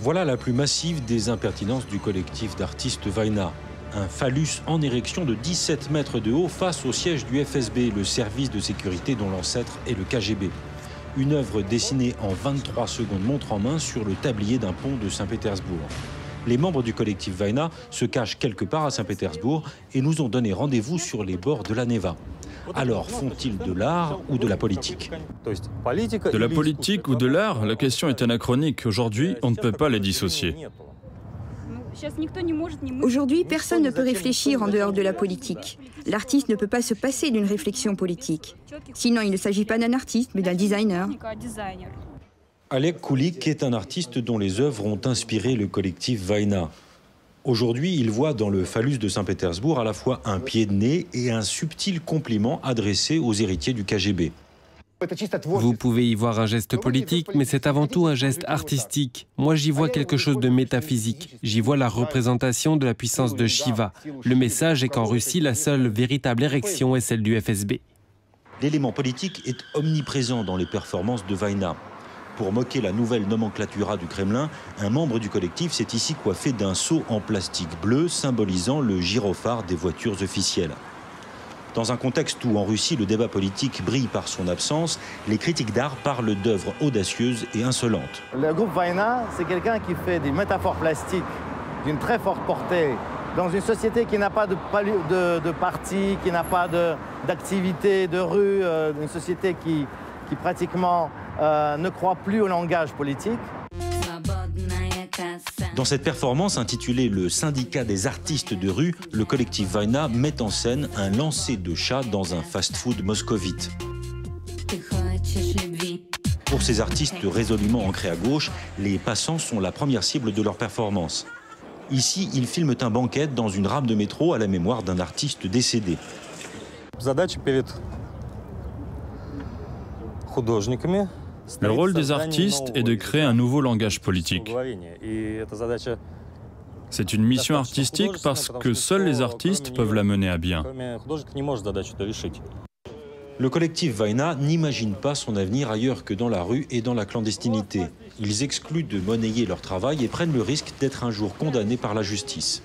Voilà la plus massive des impertinences du collectif d'artistes Vaina. Un phallus en érection de 17 mètres de haut face au siège du FSB, le service de sécurité dont l'ancêtre est le KGB. Une œuvre dessinée en 23 secondes montre en main sur le tablier d'un pont de Saint-Pétersbourg. Les membres du collectif Vaina se cachent quelque part à Saint-Pétersbourg et nous ont donné rendez-vous sur les bords de la Neva. Alors, font-ils de l'art ou de la politique? De la politique ou de l'art, la question est anachronique. Aujourd'hui, on ne peut pas les dissocier. Aujourd'hui, personne ne peut réfléchir en dehors de la politique. L'artiste ne peut pas se passer d'une réflexion politique. Sinon, il ne s'agit pas d'un artiste, mais d'un designer. Oleg Kulik est un artiste dont les œuvres ont inspiré le collectif Vaina. Aujourd'hui, il voit dans le phallus de Saint-Pétersbourg à la fois un pied de nez et un subtil compliment adressé aux héritiers du KGB. Vous pouvez y voir un geste politique, mais c'est avant tout un geste artistique. Moi, j'y vois quelque chose de métaphysique. J'y vois la représentation de la puissance de Shiva. Le message est qu'en Russie, la seule véritable érection est celle du FSB. L'élément politique est omniprésent dans les performances de Vaina. Pour moquer la nouvelle nomenclatura du Kremlin, un membre du collectif s'est ici coiffé d'un seau en plastique bleu symbolisant le gyrophare des voitures officielles. Dans un contexte où en Russie le débat politique brille par son absence, les critiques d'art parlent d'œuvres audacieuses et insolentes. Le groupe Vaina, c'est quelqu'un qui fait des métaphores plastiques d'une très forte portée dans une société qui n'a pas de parti, qui n'a pas d'activité de rue, une société qui pratiquement ne croit plus au langage politique. Dans cette performance intitulée « Le syndicat des artistes de rue », le collectif Vaina met en scène un lancer de chat dans un fast-food moscovite. Pour ces artistes résolument ancrés à gauche, les passants sont la première cible de leur performance. Ici, ils filment un banquet dans une rame de métro à la mémoire d'un artiste décédé. Le rôle des artistes est de créer un nouveau langage politique. C'est une mission artistique parce que seuls les artistes peuvent la mener à bien. Le collectif Vaina n'imagine pas son avenir ailleurs que dans la rue et dans la clandestinité. Ils excluent de monnayer leur travail et prennent le risque d'être un jour condamnés par la justice.